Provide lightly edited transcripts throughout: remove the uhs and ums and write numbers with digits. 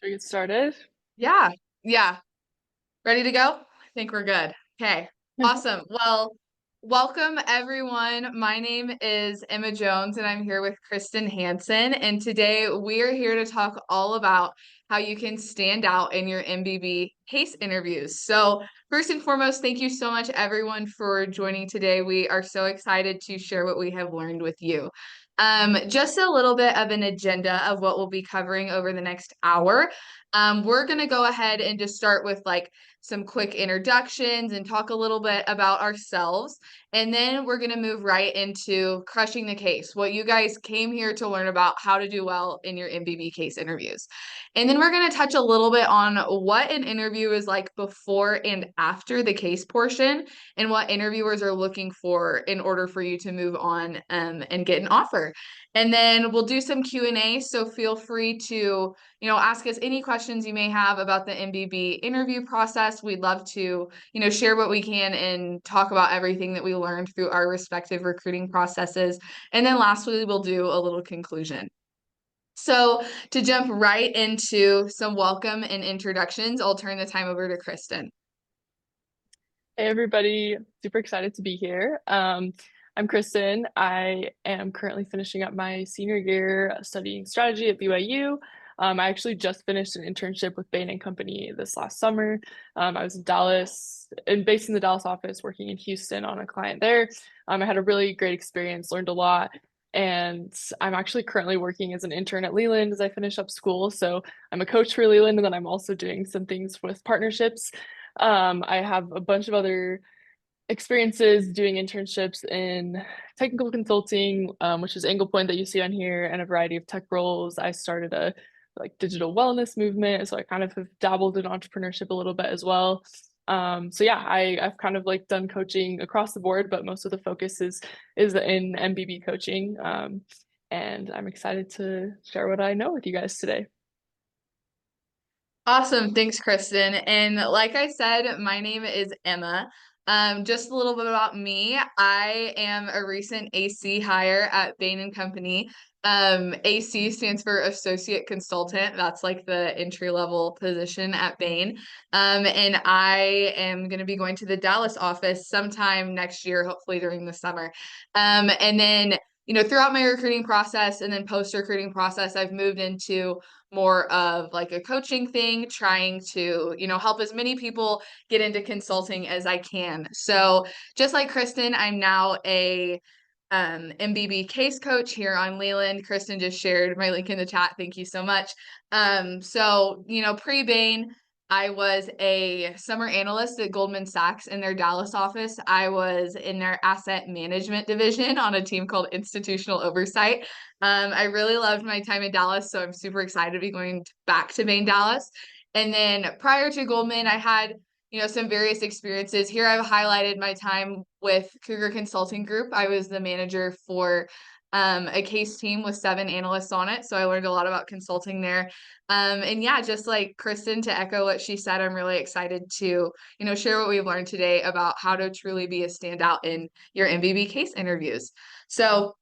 Should we get started? Yeah, yeah. Ready to go? I think we're good. Okay, awesome. Well, welcome everyone. My name is Emma Jones and I'm here with Kristen Hansen. And today we are here to talk all about how you can stand out in your MBB case interviews. So, first and foremost, thank you so much everyone for joining today. We are so excited to share what we have learned with you. Just a little bit of an agenda of what we'll be covering over the next hour. We're going to go ahead and just start with some quick introductions and talk a little bit about ourselves. And then we're going to move right into crushing the case, what you guys came here to learn about how to do well in your MBB case interviews. And then we're going to touch a little bit on what an interview is like before and after the case portion and what interviewers are looking for in order for you to move on and get an offer. And then we'll do some Q&A, so feel free to ask us any questions you may have about the MBB interview process. We'd love to, share what we can and talk about everything that we learned through our respective recruiting processes. And then lastly, we'll do a little conclusion. So to jump right into some welcome and introductions, I'll turn the time over to Kristen. Hey everybody, super excited to be here. I'm Kristen. I am currently finishing up my senior year studying strategy at BYU. I actually just finished an internship with Bain Company this last summer. I was in Dallas and based in the Dallas office working in Houston on a client there. I had a really great experience, learned a lot. And I'm actually currently working as an intern at Leland as I finish up school. So I'm a coach for Leland, and then I'm also doing some things with partnerships. I have a bunch of other experiences doing internships in technical consulting, which is Angle Point that you see on here, and a variety of tech roles. I started a digital wellness movement, so I kind of have dabbled in entrepreneurship a little bit as well. So yeah, I've kind of done coaching across the board, but most of the focus is in MBB coaching. And I'm excited to share what I know with you guys today. Awesome. Thanks, Kristen. And like I said, my name is Emma. Just a little bit about me. I am a recent AC hire at Bain Company. AC stands for Associate Consultant. That's like the entry level position at Bain. And I am going to be going to the Dallas office sometime next year, hopefully during the summer. And then throughout my recruiting process and then post recruiting process, I've moved into more of like a coaching thing, trying to, help as many people get into consulting as I can. So just like Kristen, I'm now a MBB case coach here on Leland. Kristen just shared my link in the chat. Thank you so much. So, pre-Bain, I was a summer analyst at Goldman Sachs in their Dallas office. I was in their asset management division on a team called Institutional Oversight. I really loved my time in Dallas, so I'm super excited to be going back to Bain Dallas. And then prior to Goldman, I had some various experiences. Here I've highlighted my time with Cougar Consulting Group. I was the manager for a case team with 7 analysts on it. So I learned a lot about consulting there. And yeah, just like Kristen, to echo what she said, I'm really excited to, share what we've learned today about how to truly be a standout in your MBB case interviews. So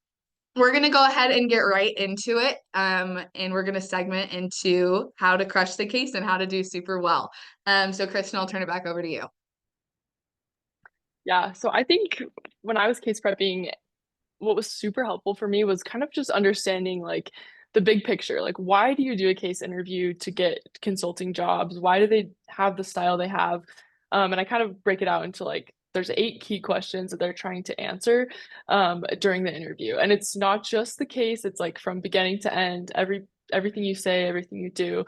we're going to go ahead and get right into it. And we're going to segment into how to crush the case and how to do super well. So Kristen, I'll turn it back over to you. Yeah, so I think when I was case prepping, what was super helpful for me was kind of just understanding the big picture. Like, why do you do a case interview to get consulting jobs? Why do they have the style they have? And I kind of break it out into there's 8 key questions that they're trying to answer during the interview. And it's not just the case, it's from beginning to end, everything you say, everything you do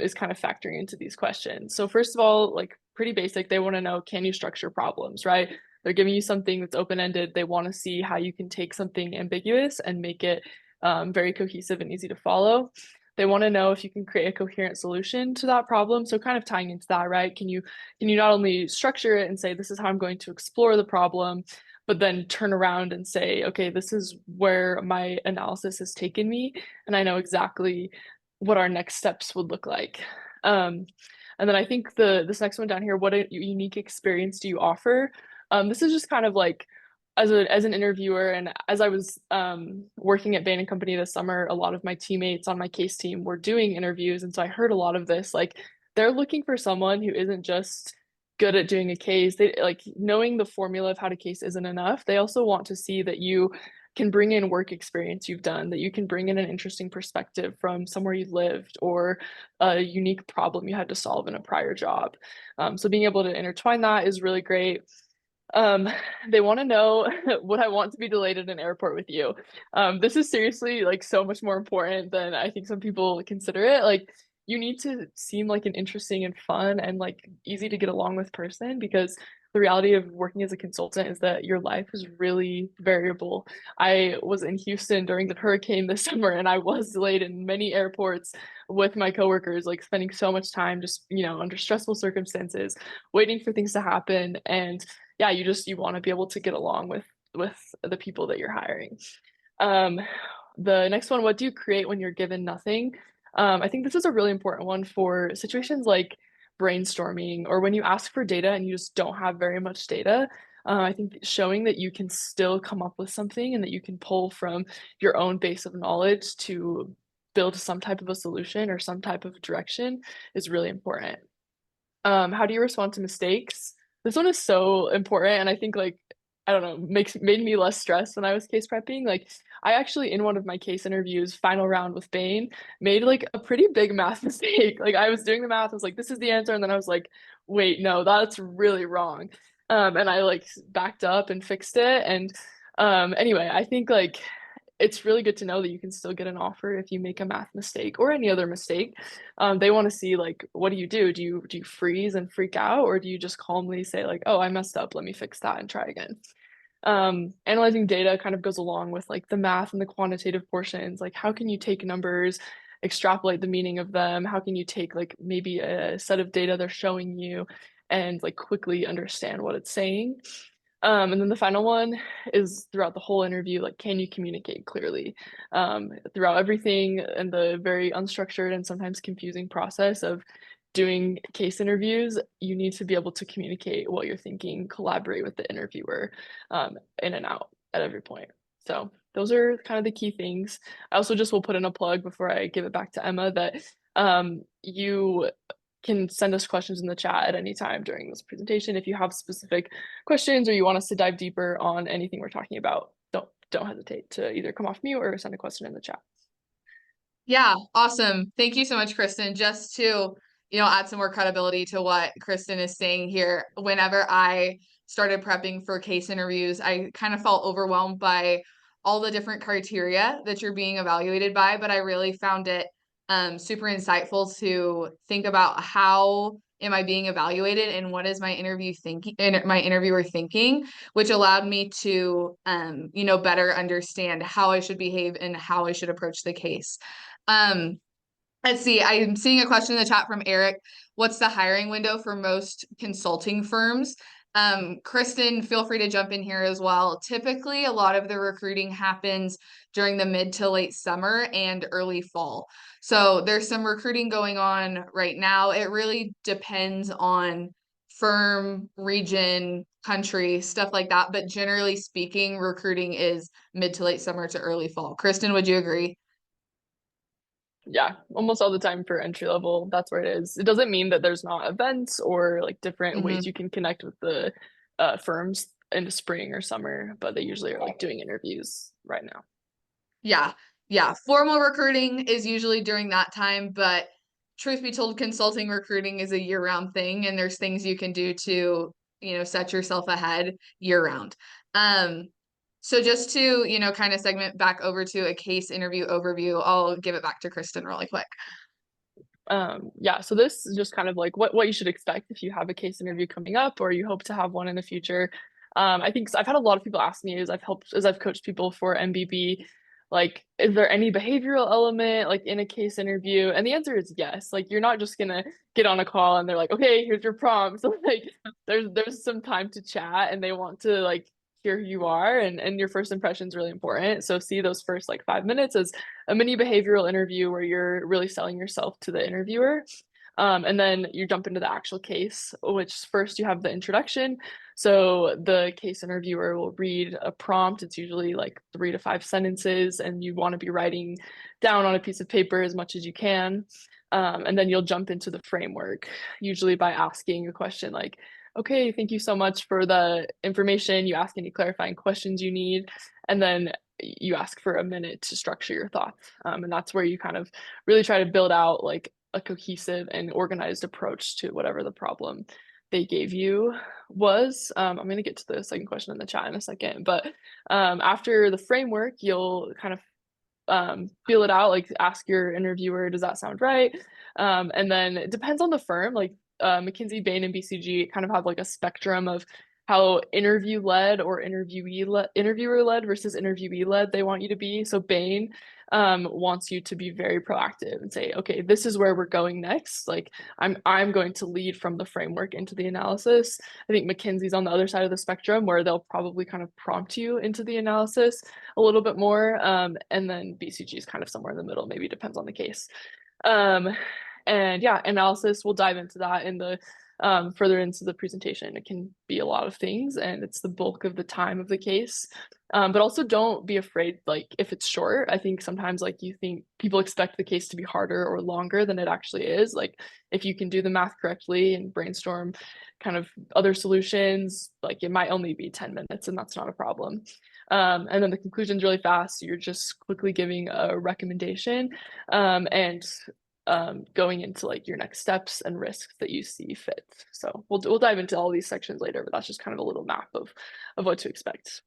is kind of factoring into these questions. So first of all, pretty basic, they want to know, can you structure problems, right? They're giving you something that's open-ended. They want to see how you can take something ambiguous and make it very cohesive and easy to follow. They want to know if you can create a coherent solution to that problem. So kind of tying into that, right? Can you not only structure it and say, this is how I'm going to explore the problem, but then turn around and say, okay, this is where my analysis has taken me, and I know exactly what our next steps would look like. And then I think this next one down here, what a unique experience do you offer? This is just kind of as an interviewer, and as I was working at Bain Company this summer, a lot of my teammates on my case team were doing interviews, and so I heard a lot of this. Like they're looking for someone who isn't just good at doing a case. They like knowing the formula of how to case isn't enough. They also want to see that you can bring in work experience you've done, that you can bring in an interesting perspective from somewhere you lived or a unique problem you had to solve in a prior job. So being able to intertwine that is really great. Um, they want to know would I want to be delayed at an airport with you? This is seriously like so much more important than I think some people consider it. Like you need to seem like an interesting and fun and like easy to get along with person because the reality of working as a consultant is that your life is really variable. I was in Houston during the hurricane this summer and I was delayed in many airports with my coworkers, like spending so much time just, under stressful circumstances, waiting for things to happen. And yeah, you want to be able to get along with the people that you're hiring. Um, the next one, what do you create when you're given nothing? I think this is a really important one for situations like brainstorming or when you ask for data and you just don't have very much data. I think showing that you can still come up with something and that you can pull from your own base of knowledge to build some type of a solution or some type of direction is really important. How do you respond to mistakes? This one is so important, and I think like I don't know, made me less stressed when I was case prepping. Like I actually in one of my case interviews, final round with Bain, made like a pretty big math mistake. Like I was doing the math, I was like, this is the answer, and then I was like, wait, no, that's really wrong. And I like backed up and fixed it. And anyway, I think like it's really good to know that you can still get an offer if you make a math mistake or any other mistake. They want to see like, what do you do? Do you freeze and freak out, or do you just calmly say like, oh, I messed up, let me fix that and try again? Analyzing data kind of goes along with like the math and the quantitative portions. Like, how can you take numbers, extrapolate the meaning of them? How can you take like maybe a set of data they're showing you and like quickly understand what it's saying? And then the final one is throughout the whole interview, like, can you communicate clearly? Throughout everything and the very unstructured and sometimes confusing process of doing case interviews, you need to be able to communicate what you're thinking, collaborate with the interviewer, in and out at every point. So those are kind of the key things. I also just will put in a plug before I give it back to Emma that you can send us questions in the chat at any time during this presentation. If you have specific questions or you want us to dive deeper on anything we're talking about, don't hesitate to either come off mute or send a question in the chat. Yeah, awesome. Thank you so much, Kristen. Just to, add some more credibility to what Kristen is saying here. Whenever I started prepping for case interviews, I kind of felt overwhelmed by all the different criteria that you're being evaluated by, but I really found it super insightful to think about how am I being evaluated and what is my interviewer thinking, which allowed me to better understand how I should behave and how I should approach the case. Let's see. I'm seeing a question in the chat from Eric. What's the hiring window for most consulting firms? Kristen, feel free to jump in here as well. Typically, a lot of the recruiting happens during the mid to late summer and early fall. So there's some recruiting going on right now. It really depends on firm, region, country, stuff like that. But generally speaking, recruiting is mid to late summer to early fall. Kristen, would you agree? Yeah, almost all the time for entry level, that's where it is. It doesn't mean that there's not events or like different Mm-hmm. ways you can connect with the firms in the spring or summer, but they usually are like doing interviews right now. Yeah. Yeah. Formal recruiting is usually during that time, but truth be told, consulting recruiting is a year-round thing, and there's things you can do to, set yourself ahead year-round. So just to, kind of segment back over to a case interview overview, I'll give it back to Kristen really quick. Yeah, so this is just kind of like what you should expect if you have a case interview coming up or you hope to have one in the future. I think I've had a lot of people ask me as I've coached people for MBB, like, is there any behavioral element like in a case interview? And the answer is yes. Like you're not just gonna get on a call and they're like, okay, here's your prompt. So like there's some time to chat and they want to like hear who you are and your first impression is really important. So see those first like 5 minutes as a mini behavioral interview where you're really selling yourself to the interviewer. And then you jump into the actual case, which first you have the introduction. So the case interviewer will read a prompt. It's usually like 3 to 5 sentences, and you want to be writing down on a piece of paper as much as you can. And then you'll jump into the framework, usually by asking a question like, okay, thank you so much for the information. You ask any clarifying questions you need, and then you ask for a minute to structure your thoughts. And that's where you kind of really try to build out like a cohesive and organized approach to whatever the problem they gave you was. I'm going to get to the second question in the chat in a second, but after the framework, you'll kind of feel it out, like ask your interviewer, does that sound right? And then it depends on the firm, like McKinsey, Bain, and BCG kind of have like a spectrum of how interview led or interviewer led versus interviewee led they want you to be. So Bain wants you to be very proactive and say, okay, this is where we're going next. Like I'm going to lead from the framework into the analysis. I think McKinsey's on the other side of the spectrum where they'll probably kind of prompt you into the analysis a little bit more. And then BCG is kind of somewhere in the middle, maybe depends on the case. Um, and yeah, analysis, we'll dive into that in the further into the presentation. It can be a lot of things, and it's the bulk of the time of the case. But also don't be afraid, like if it's short. I think sometimes like you think people expect the case to be harder or longer than it actually is. Like if you can do the math correctly and brainstorm kind of other solutions, like it might only be 10 minutes, and that's not a problem. And then the conclusion's really fast. You're just quickly giving a recommendation and going into like your next steps and risks that you see fit. So we'll dive into all these sections later, but that's just kind of a little map of what to expect.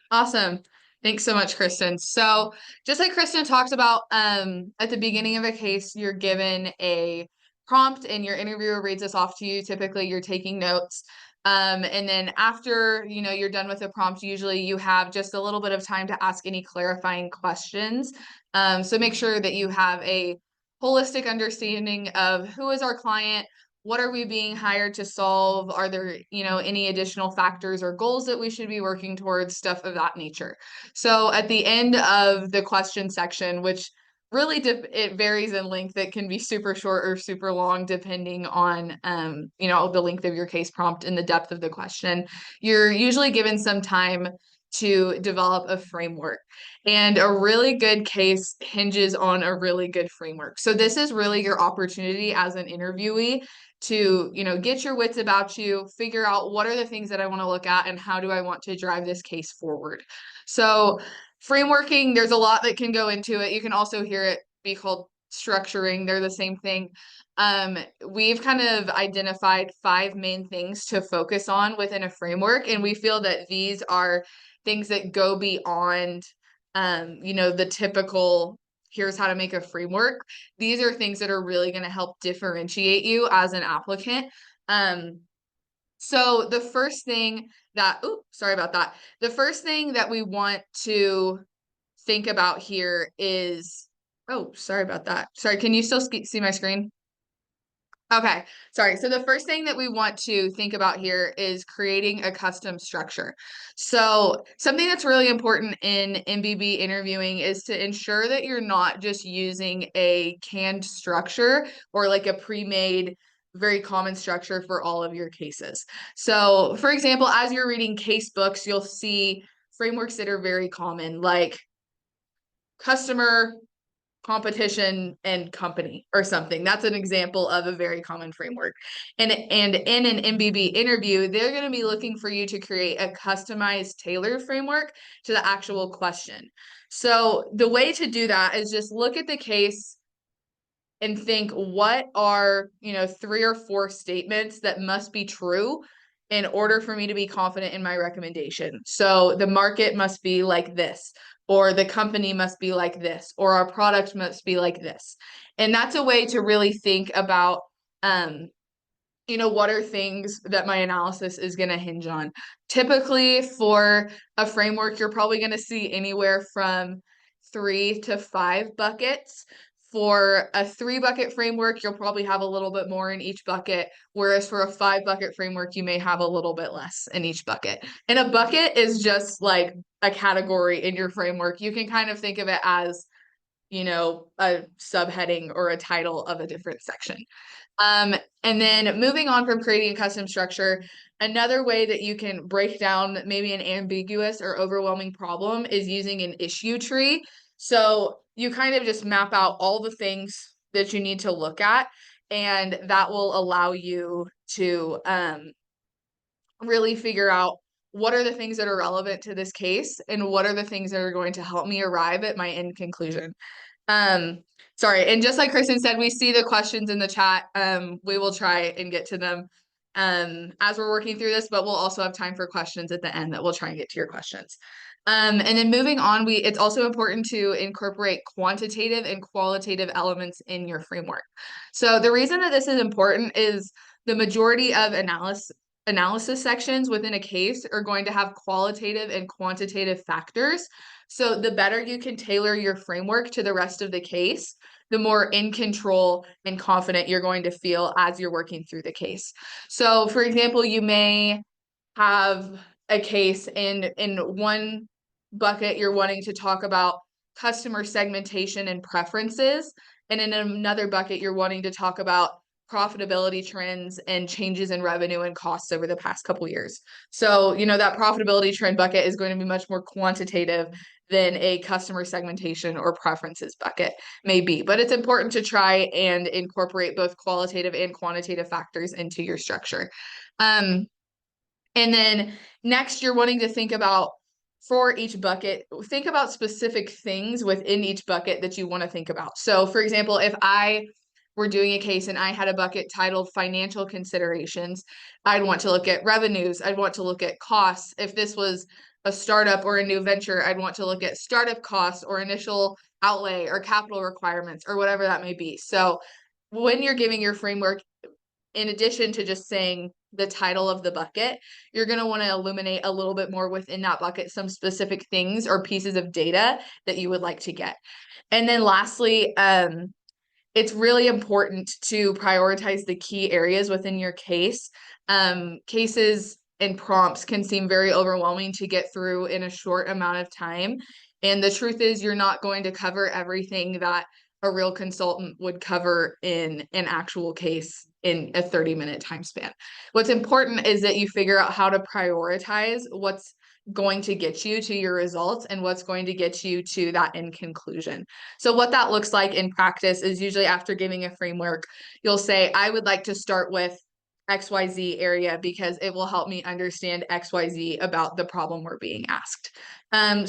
Awesome. Thanks so much, Kristen. So just like Kristen talked about, at the beginning of a case, you're given a prompt and your interviewer reads this off to you. Typically, you're taking notes. And then after, you're done with the prompt, usually you have just a little bit of time to ask any clarifying questions. So make sure that you have a holistic understanding of who is our client, what are we being hired to solve? Are there, any additional factors or goals that we should be working towards, stuff of that nature. So at the end of the question section, which really it varies in length, it can be super short or super long depending on the length of your case prompt and the depth of the question. You're usually given some time to develop a framework, and a really good case hinges on a really good framework. So this is really your opportunity as an interviewee to get your wits about you, figure out what are the things that I want to look at and how do I want to drive this case forward. So frameworking, there's a lot that can go into it. You can also hear it be called structuring. They're the same thing. We've kind of identified 5 main things to focus on within a framework, and we feel that these are things that go beyond the typical here's how to make a framework. These are things that are really going to help differentiate you as an applicant. So the first thing that, sorry about that. The first thing that we want to think about here is, sorry about that. Sorry, can you still see my screen? Okay, sorry. So the first thing that we want to think about here is creating a custom structure. So something that's really important in MBB interviewing is to ensure that you're not just using a canned structure or like a pre-made, very common structure for all of your cases. So for example, as you're reading case books, you'll see frameworks that are very common, like customer, competition, and company or something. That's an example of a very common framework. And in an MBB interview, they're going to be looking for you to create a customized, tailored framework to the actual question. So the way to do that is just look at the case and think, what are 3 or 4 statements that must be true in order for me to be confident in my recommendation. So the market must be like this, or the company must be like this, or our product must be like this. And that's a way to really think about what are things that my analysis is going to hinge on. Typically for a framework, you're probably going to see anywhere from 3 to 5 buckets. For a 3-bucket framework, you'll probably have a little bit more in each bucket, whereas for a 5-bucket framework, you may have a little bit less in each bucket. And a bucket is just like a category in your framework. You can kind of think of it as a subheading or a title of a different section. And then moving on from creating a custom structure, another way that you can break down maybe an ambiguous or overwhelming problem is using an issue tree. So you kind of just map out all the things that you need to look at, and that will allow you to really figure out what are the things that are relevant to this case and what are the things that are going to help me arrive at my end conclusion. Sorry, and just like Kristen said, we see the questions in the chat. We will try and get to them as we're working through this, but we'll also have time for questions at the end that we'll try and get to your questions. And then moving on, it's also important to incorporate quantitative and qualitative elements in your framework. So the reason that this is important is the majority of analysis sections within a case are going to have qualitative and quantitative factors. So the better you can tailor your framework to the rest of the case, the more in control and confident you're going to feel as you're working through the case. So for example, you may have a case in one bucket, you're wanting to talk about customer segmentation and preferences. And in another bucket, you're wanting to talk about profitability trends and changes in revenue and costs over the past couple of years. So, that profitability trend bucket is going to be much more quantitative than a customer segmentation or preferences bucket may be. But it's important to try and incorporate both qualitative and quantitative factors into your structure. And then next, you're wanting to think about, for each bucket, think about specific things within each bucket that you want to think about. So for example, if I were doing a case and I had a bucket titled financial considerations, I'd want to look at revenues. I'd want to look at costs. If this was a startup or a new venture, I'd want to look at startup costs or initial outlay or capital requirements or whatever that may be. So when you're giving your framework, in addition to just saying the title of the bucket, you're going to want to illuminate a little bit more within that bucket, some specific things or pieces of data that you would like to get. And then lastly, it's really important to prioritize the key areas within your case. Cases and prompts can seem very overwhelming to get through in a short amount of time. And the truth is, you're not going to cover everything that a real consultant would cover in an actual case in a 30-minute time span. What's important is that you figure out how to prioritize what's going to get you to your results and what's going to get you to that end conclusion. So what that looks like in practice is usually after giving a framework, you'll say, I would like to start with XYZ area because it will help me understand XYZ about the problem we're being asked.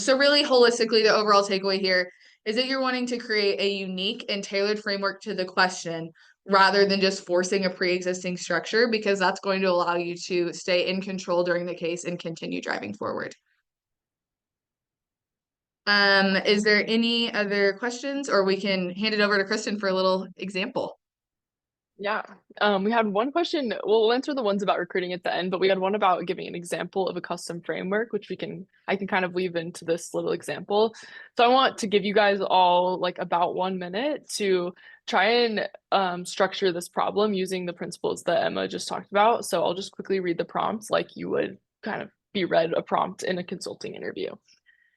So really holistically, the overall takeaway here is that you're wanting to create a unique and tailored framework to the question rather than just forcing a pre-existing structure, because that's going to allow you to stay in control during the case and continue driving forward. Is there any other questions, or we can hand it over to Kristen for a little example? Yeah. We had one question. We'll answer the ones about recruiting at the end, but we had one about giving an example of a custom framework, which I can kind of weave into this little example. So I want to give you guys all like about 1 minute to try and structure this problem using the principles that Emma just talked about. So I'll just quickly read the prompts like you would kind of be read a prompt in a consulting interview.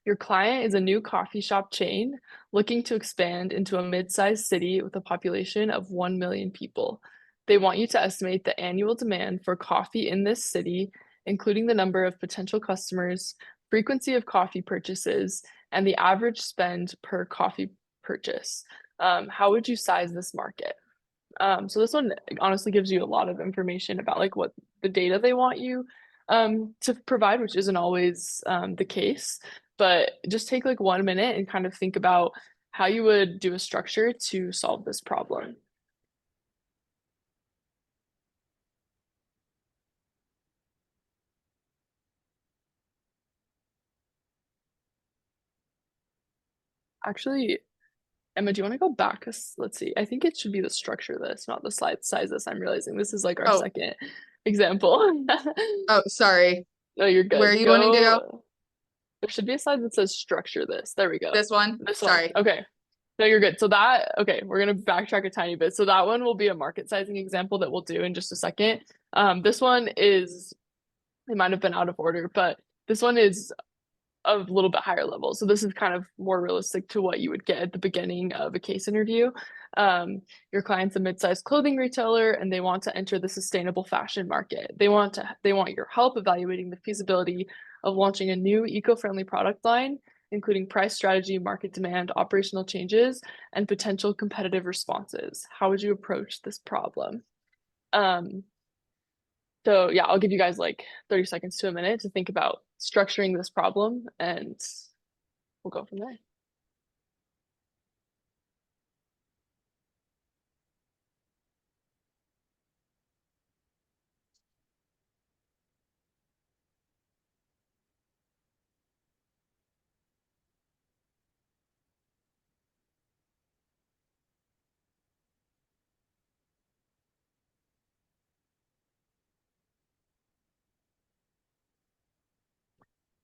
Your client is a new coffee shop chain looking to expand into a mid-sized city with a population of 1 million people. They want you to estimate the annual demand for coffee in this city, including the number of potential customers, frequency of coffee purchases, and the average spend per coffee purchase. How would you size this market? So this one honestly gives you a lot of information about like what the data they want you to provide, which isn't always the case. But just take like 1 minute and kind of think about how you would do a structure to solve this problem. Actually, Emma, do you want to go back? Let's see. I think it should be the structure of this, not the slide size this. I'm realizing this is like our second example. Oh, sorry. No, you're good. Where are you wanting to go? There should be a slide that says structure this. There we go. This one? Sorry. Okay. No, you're good. So okay, we're going to backtrack a tiny bit. So that one will be a market sizing example that we'll do in just a second. This one it might have been out of order, but this one is a little bit higher level. So this is kind of more realistic to what you would get at the beginning of a case interview. Your client's a mid-sized clothing retailer and they want to enter the sustainable fashion market. They want your help evaluating the feasibility of launching a new eco-friendly product line, including price strategy, market demand, operational changes, and potential competitive responses. How would you approach this problem? Um, so yeah, I'll give you guys like 30 seconds to a minute to think about structuring this problem and we'll go from there.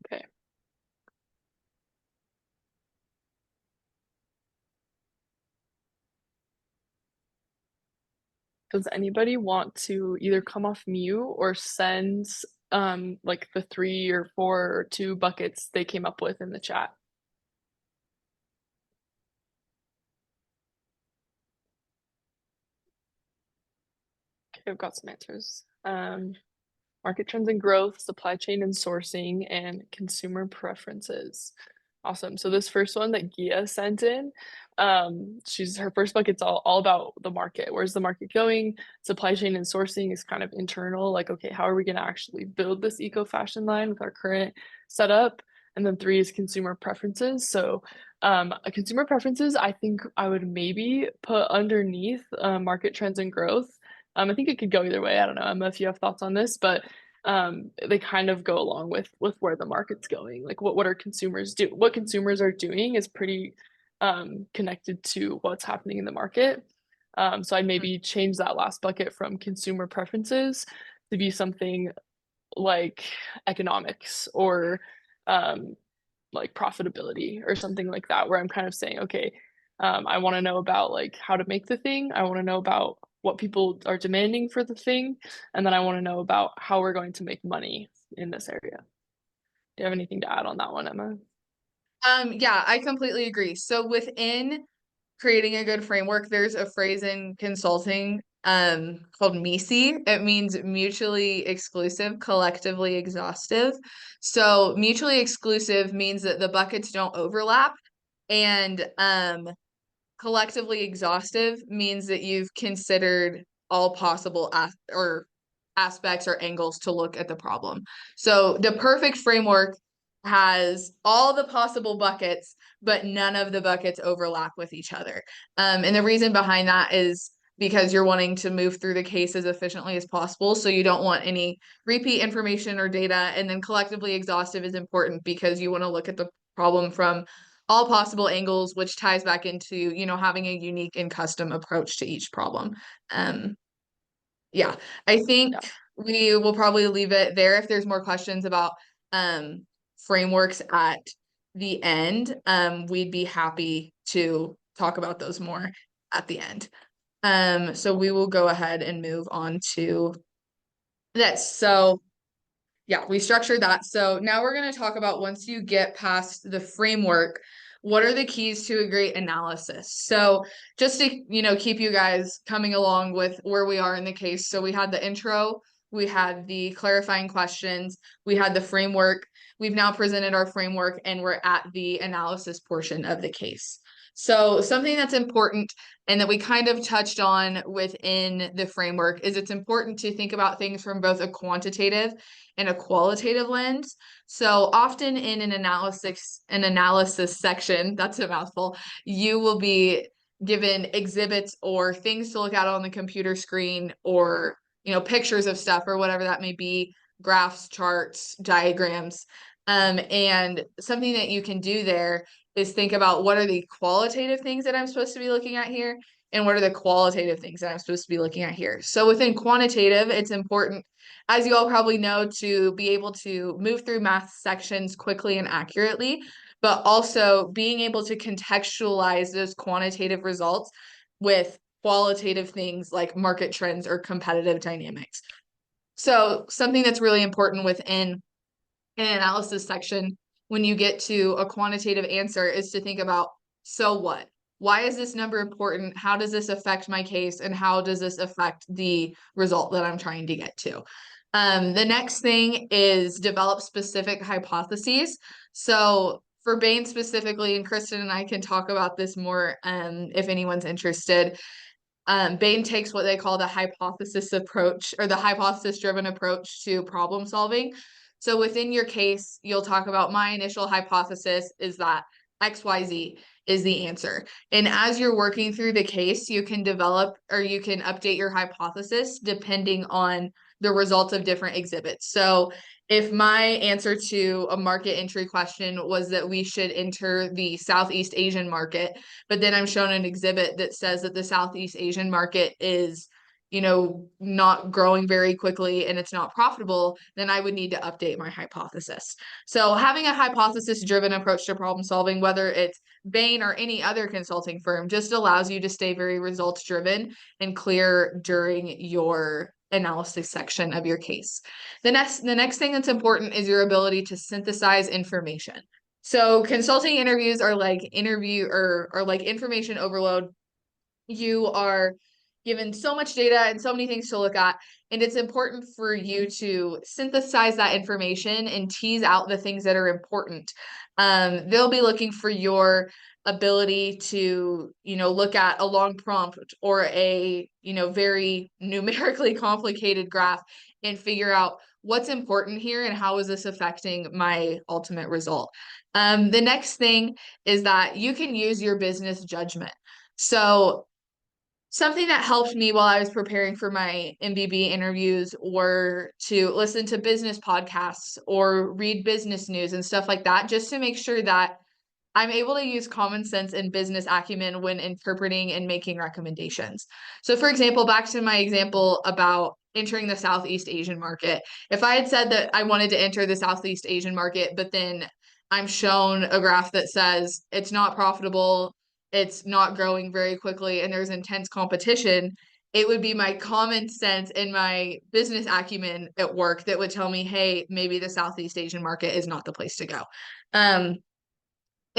Okay. Does anybody want to either come off mute or send like the 3 or 4 or 2 buckets they came up with in the chat? Okay, I've got some answers. Market trends and growth, supply chain and sourcing, and consumer preferences. Awesome. So this first one that Gia sent in, she's her first book, it's all about the market. Where's the market going? Supply chain and sourcing is kind of internal, like, okay, how are we going to actually build this eco fashion line with our current setup? And then 3 is consumer preferences. So consumer preferences, I think I would maybe put underneath market trends and growth. I think it could go either way. I don't know, Emma, if you have thoughts on this, but they kind of go along with where the market's going. Like what are consumers do? What consumers are doing is pretty connected to what's happening in the market. So I'd maybe change that last bucket from consumer preferences to be something like economics or like profitability or something like that, where I'm kind of saying, okay, I want to know about like how to make the thing. I want to know about what people are demanding for the thing. And then I want to know about how we're going to make money in this area. Do you have anything to add on that one, Emma? Yeah, I completely agree. So within creating a good framework, there's a phrase in consulting called MICE. It means mutually exclusive, collectively exhaustive. So mutually exclusive means that the buckets don't overlap, and collectively exhaustive means that you've considered all possible or aspects or angles to look at the problem. So the perfect framework has all the possible buckets, but none of the buckets overlap with each other. And the reason behind that is because you're wanting to move through the case as efficiently as possible. So you don't want any repeat information or data. And then collectively exhaustive is important because you want to look at the problem from all possible angles, which ties back into, having a unique and custom approach to each problem. Yeah, I think Yeah. we will probably leave it there. If there's more questions about frameworks at the end, we'd be happy to talk about those more at the end. So we will go ahead and move on to this. So yeah, we structured that. So now we're going to talk about, once you get past the framework, what are the keys to a great analysis? So just to, keep you guys coming along with where we are in the case. So we had the intro, we had the clarifying questions, we had the framework. We've now presented our framework and we're at the analysis portion of the case. So something that's important and that we kind of touched on within the framework is it's important to think about things from both a quantitative and a qualitative lens. So often in an analysis section, that's a mouthful, you will be given exhibits or things to look at on the computer screen, or pictures of stuff or whatever that may be, graphs, charts, diagrams. And something that you can do there is think about, what are the qualitative things that I'm supposed to be looking at here, and what are the qualitative things that I'm supposed to be looking at here. So within quantitative, it's important, as you all probably know, to be able to move through math sections quickly and accurately, but also being able to contextualize those quantitative results with qualitative things like market trends or competitive dynamics. So something that's really important within an analysis section when you get to a quantitative answer is to think about, so what? Why is this number important? How does this affect my case? And how does this affect the result that I'm trying to get to? The next thing is develop specific hypotheses. So for Bain specifically, and Kristen and I can talk about this more if anyone's interested. Bain takes what they call the hypothesis approach or the hypothesis driven approach to problem solving. So within your case, you'll talk about my initial hypothesis is that XYZ is the answer. And as you're working through the case, you can develop or you can update your hypothesis depending on the results of different exhibits. So if my answer to a market entry question was that we should enter the Southeast Asian market, but then I'm shown an exhibit that says that the Southeast Asian market is, not growing very quickly and it's not profitable, then I would need to update my hypothesis. So having a hypothesis driven approach to problem solving, whether it's Bain or any other consulting firm, just allows you to stay very results driven and clear during your analysis section of your case. The next thing that's important is your ability to synthesize information. So consulting interviews are like like information overload. You are given so much data and so many things to look at, and it's important for you to synthesize that information and tease out the things that are important. They'll be looking for your ability to, look at a long prompt or a, very numerically complicated graph and figure out what's important here and how is this affecting my ultimate result. The next thing is that you can use your business judgment. So something that helped me while I was preparing for my MBB interviews were to listen to business podcasts or read business news and stuff like that, just to make sure that I'm able to use common sense and business acumen when interpreting and making recommendations. So, for example, back to my example about entering the Southeast Asian market. If I had said that I wanted to enter the Southeast Asian market, but then I'm shown a graph that says it's not profitable, it's not growing very quickly, and there's intense competition, it would be my common sense and my business acumen at work that would tell me, hey, maybe the Southeast Asian market is not the place to go.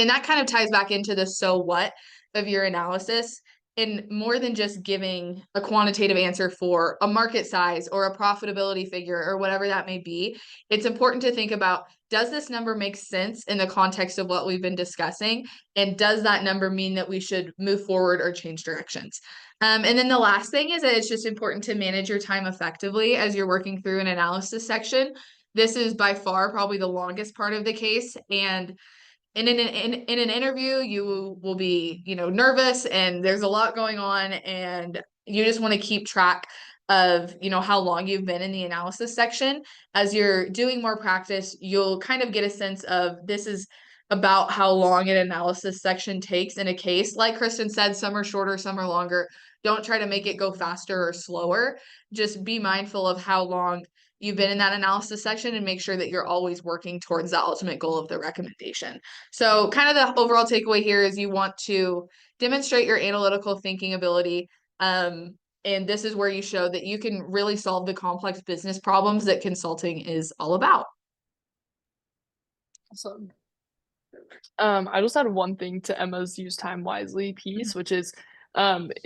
And that kind of ties back into the so what of your analysis. And more than just giving a quantitative answer for a market size or a profitability figure or whatever that may be, it's important to think about, does this number make sense in the context of what we've been discussing? And does that number mean that we should move forward or change directions? And then the last thing is that it's just important to manage your time effectively as you're working through an analysis section. This is by far probably the longest part of the case. And in an interview, you will be, nervous and there's a lot going on and you just want to keep track of, how long you've been in the analysis section. As you're doing more practice, you'll kind of get a sense of this is about how long an analysis section takes in a case. Like Kristen said, some are shorter, some are longer. Don't try to make it go faster or slower. Just be mindful of how long you've been in that analysis section and make sure that you're always working towards the ultimate goal of the recommendation. So kind of the overall takeaway here is you want to demonstrate your analytical thinking ability. And this is where you show that you can really solve the complex business problems that consulting is all about. Awesome. I just had one thing to Emma's use time wisely piece, which is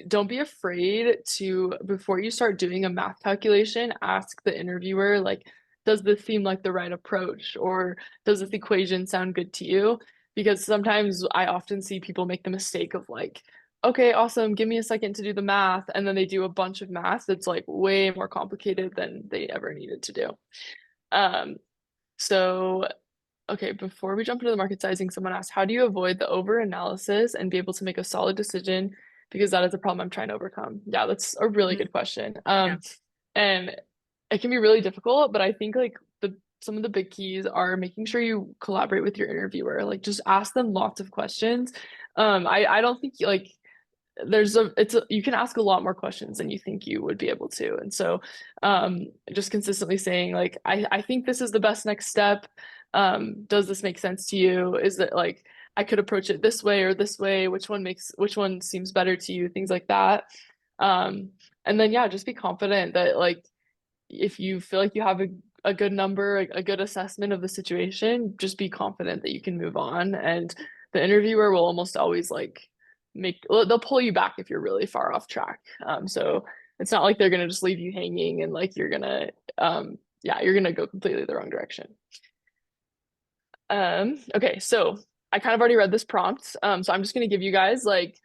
don't be afraid to, before you start doing a math calculation, ask the interviewer, like, does this seem like the right approach? Or does this equation sound good to you? Because sometimes I often see people make the mistake of like, okay, awesome, give me a second to do the math. And then they do a bunch of math that's like way more complicated than they ever needed to do. Um, so Okay, before we jump into the market sizing, someone asked, how do you avoid the over analysis and be able to make a solid decision? Because that is a problem I'm trying to overcome. Yeah, that's a really good question. Yeah. And it can be really difficult, but I think like some of the big keys are making sure you collaborate with your interviewer. Like just ask them lots of questions. I don't think like you can ask a lot more questions than you think you would be able to. And so just consistently saying like, I think this is the best next step. Does this make sense to you? Is it like I could approach it this way or this way? Which one seems better to you? Things like that. And then yeah, just be confident that like if you feel like you have a good number, a good assessment of the situation, just be confident that you can move on. And the interviewer will almost always like they'll pull you back if you're really far off track. So it's not like they're gonna just leave you hanging and like yeah, you're gonna go completely the wrong direction. Okay, so I kind of already read this prompt. So I'm just gonna give you guys like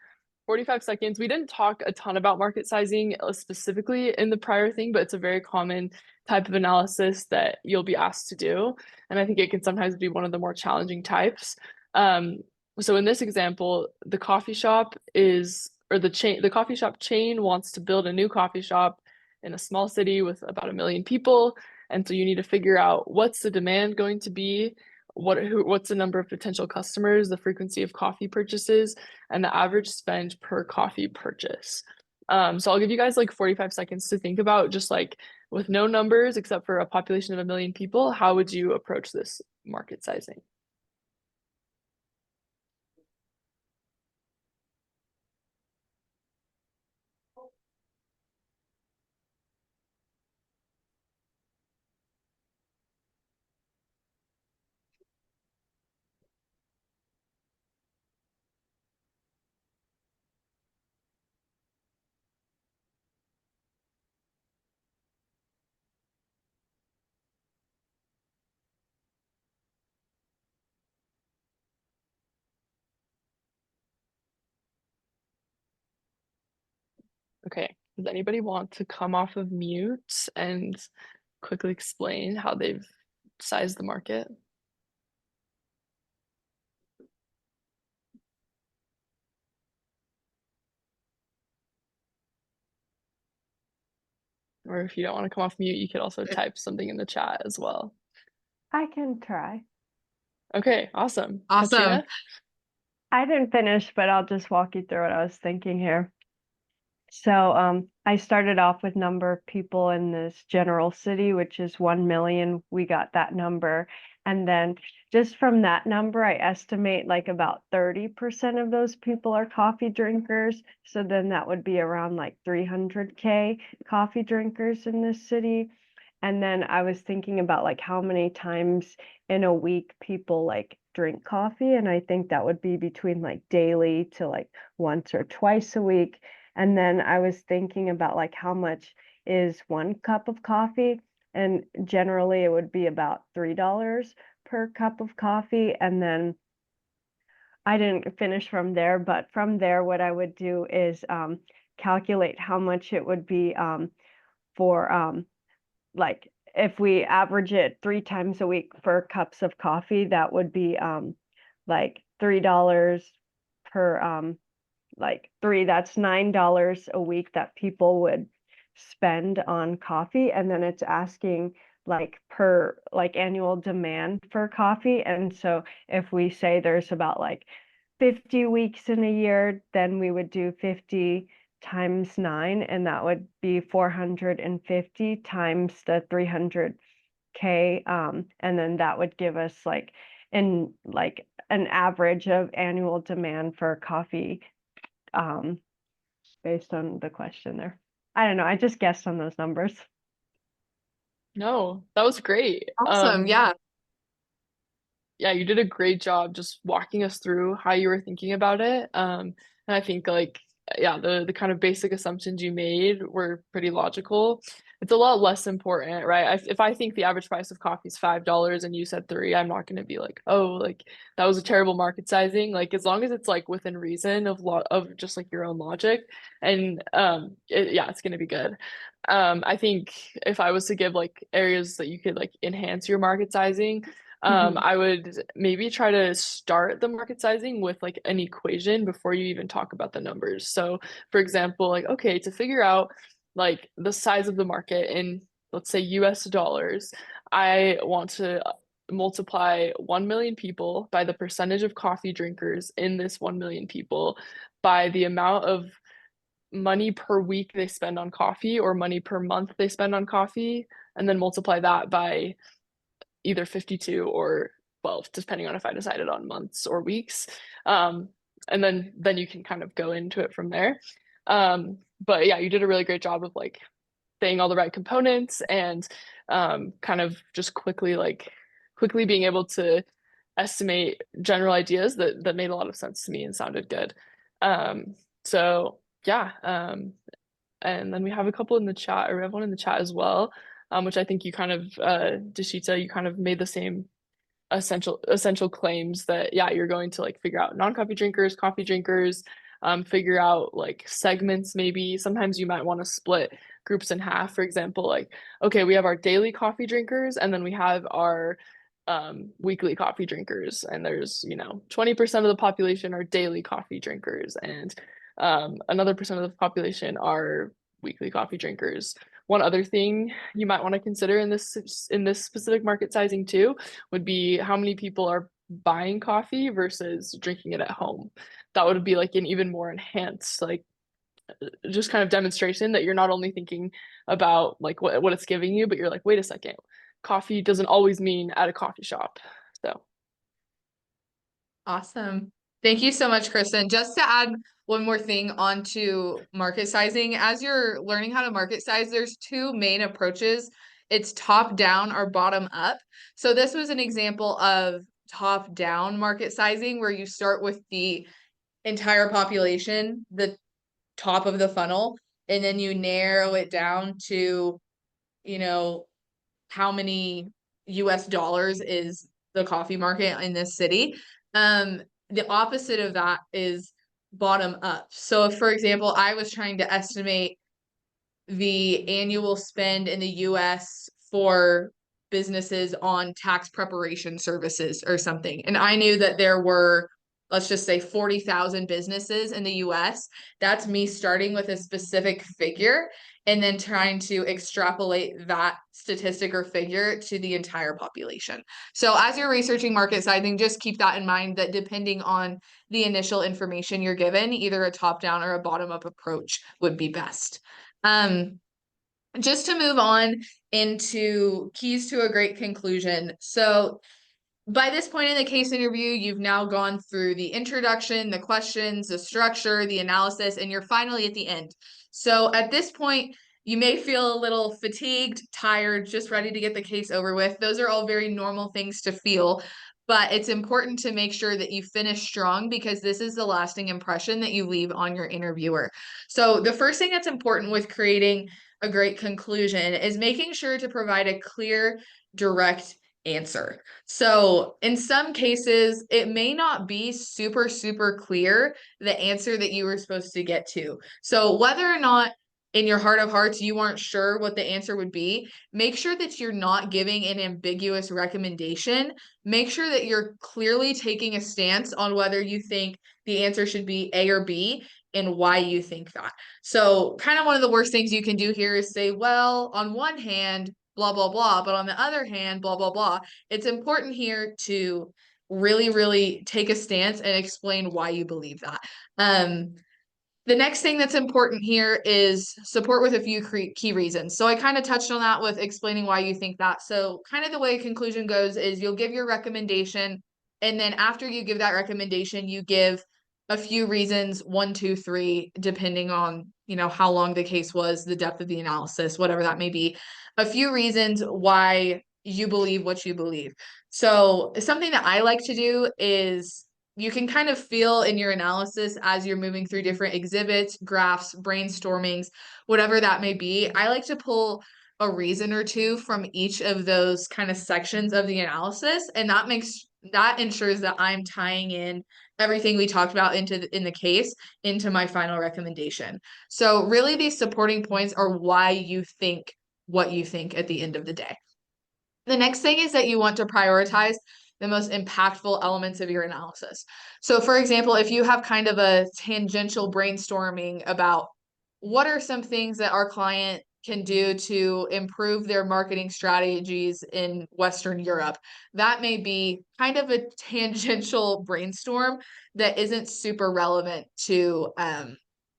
45 seconds. We didn't talk a ton about market sizing specifically in the prior thing, but it's a very common type of analysis that you'll be asked to do. And I think it can sometimes be one of the more challenging types. Um, so in this example, the coffee shop is, or the coffee shop chain wants to build a new coffee shop in a small city with about 1 million people. And so you need to figure out what's the demand going to be, what's the number of potential customers, the frequency of coffee purchases, and the average spend per coffee purchase. So I'll give you guys like 45 seconds to think about just like with no numbers except for a population of 1 million people, how would you approach this market sizing? Okay, does anybody want to come off of mute and quickly explain how they've sized the market? Or if you don't want to come off mute, you could also type something in the chat as well. I can try. Okay, awesome. Awesome. Katrina? I didn't finish, but I'll just walk you through what I was thinking here. So I started off with number of people in this general city, which is 1 million. We got that number. And then just from that number, I estimate like about 30% of those people are coffee drinkers. So then that would be around like 300K coffee drinkers in this city. And then I was thinking about like how many times in a week people like drink coffee. And I think that would be between like daily to like once or twice a week. And then I was thinking about like how much is 1 cup of coffee. And generally it would be about $3 per cup of coffee. And then I didn't finish from there, but from there, what I would do is calculate how much it would be for like if we average it 3 times a week for cups of coffee, that would be like $3 per like that's $9 a week that people would spend on coffee. And then it's asking like per like annual demand for coffee. And so if we say there's about like 50 weeks in a year, then we would do 50 times 9, and that would be 450 times the 300K. And then that would give us like an average of annual demand for coffee based on the question there. I don't know. I just guessed on those numbers. No, that was great. Awesome. Yeah. Yeah, you did a great job just walking us through how you were thinking about it. And I think like yeah, the kind of basic assumptions you made were pretty logical. It's a lot less important, right? If I think the average price of coffee is $5 and you said three, I'm not going to be like, oh, like that was a terrible market sizing. Like as long as it's like within reason of just like your own logic, and yeah, it's going to be good. I think if I was to give like areas that you could like enhance your market sizing, Mhm. I would maybe try to start the market sizing with like an equation before you even talk about the numbers. So, for example, like, okay, to figure out like the size of the market in, let's say, US dollars, I want to multiply 1 million people by the percentage of coffee drinkers in this 1 million people by the amount of money per week they spend on coffee or money per month they spend on coffee, and then multiply that by either 52 or 12, depending on if I decided on months or weeks. Um, and then you can kind of go into it from there. But yeah, you did a really great job of like saying all the right components and kind of just quickly being able to estimate general ideas that made a lot of sense to me and sounded good. So yeah, and then we have a couple in the chat, or we have one in the chat as well, which I think you kind of, Deshita, you kind of made the same essential claims that, yeah, you're going to like figure out non-coffee drinkers, coffee drinkers, figure out like segments. Maybe sometimes you might want to split groups in half. For example, like, okay, we have our daily coffee drinkers, and then we have our weekly coffee drinkers, and there's 20% of the population are daily coffee drinkers, and another percent of the population are weekly coffee drinkers. One other thing you might want to consider in this specific market sizing too would be how many people are buying coffee versus drinking it at home. That would be like an even more enhanced, like, just kind of demonstration that you're not only thinking about like what it's giving you, but you're like, wait a second, coffee doesn't always mean at a coffee shop. So Awesome. Thank you so much, Kristen. Just to add one more thing onto market sizing, as you're learning how to market size, there's two main approaches. It's top down or bottom up. So this was an example of top down market sizing, where you start with the entire population, the top of the funnel, and then you narrow it down to, how many US dollars is the coffee market in this city. The opposite of that is bottom up. So if, for example, I was trying to estimate the annual spend in the US for businesses on tax preparation services or something, and I knew that there were, let's just say, 40,000 businesses in the US, that's me starting with a specific figure and then trying to extrapolate that statistic or figure to the entire population. So as you're researching market sizing, just keep that in mind, that depending on the initial information you're given, either a top-down or a bottom-up approach would be best. Just to move on into keys to a great conclusion. So by this point in the case interview, you've now gone through the introduction, the questions, the structure, the analysis, and you're finally at the end. So at this point, you may feel a little fatigued, tired, just ready to get the case over with. Those are all very normal things to feel, but it's important to make sure that you finish strong, because this is the lasting impression that you leave on your interviewer. So the first thing that's important with creating a great conclusion is making sure to provide a clear, direct answer. So in some cases, it may not be super, super clear the answer that you were supposed to get to. So whether or not in your heart of hearts you aren't sure what the answer would be, make sure that you're not giving an ambiguous recommendation. Make sure that you're clearly taking a stance on whether you think the answer should be A or B and why you think that. So kind of one of the worst things you can do here is say, well, on one hand, blah, blah, blah, but on the other hand, blah, blah, blah. It's important here to really, really take a stance and explain why you believe that. The next thing that's important here is support with a few key reasons. So I kind of touched on that with explaining why you think that. So kind of the way conclusion goes is you'll give your recommendation, and then after you give that recommendation, you give a few reasons, 1, 2, 3, depending on, how long the case was, the depth of the analysis, whatever that may be, a few reasons why you believe what you believe. So something that I like to do is, you can kind of feel in your analysis as you're moving through different exhibits, graphs, brainstormings, whatever that may be. I like to pull a reason or two from each of those kind of sections of the analysis, and that ensures that I'm tying in everything we talked about in the case into my final recommendation. So really, these supporting points are why you think what you think at the end of the day. The next thing is that you want to prioritize the most impactful elements of your analysis. So for example, if you have kind of a tangential brainstorming about what are some things that our client can do to improve their marketing strategies in Western Europe, that may be kind of a tangential brainstorm that isn't super relevant to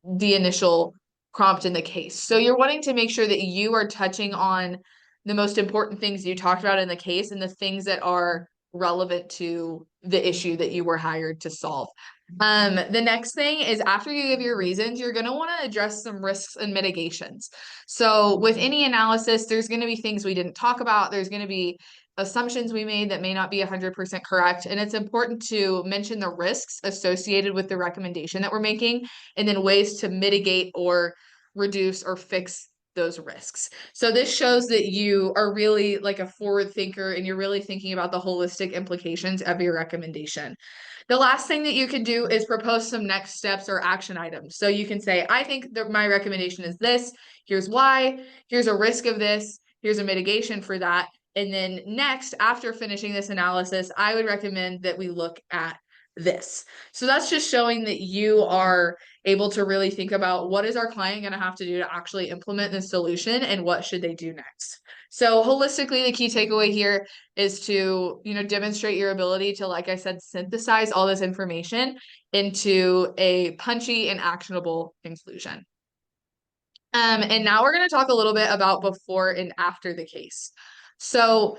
the initial prompt in the case. So you're wanting to make sure that you are touching on the most important things you talked about in the case and the things that are relevant to the issue that you were hired to solve. The next thing is after you give your reasons, you're going to want to address some risks and mitigations. So with any analysis, there's going to be things we didn't talk about. There's going to be assumptions we made that may not be 100% correct. And it's important to mention the risks associated with the recommendation that we're making, and then ways to mitigate or reduce or fix those risks. So this shows that you are really like a forward thinker and you're really thinking about the holistic implications of your recommendation. The last thing that you can do is propose some next steps or action items. So you can say, I think that my recommendation is this. Here's why. Here's a risk of this. Here's a mitigation for that. And then next, after finishing this analysis, I would recommend that we look at this. So that's just showing that you are able to really think about what is our client going to have to do to actually implement this solution and what should they do next. So holistically, the key takeaway here is to, demonstrate your ability to, like I said, synthesize all this information into a punchy and actionable conclusion. And now we're going to talk a little bit about before and after the case. So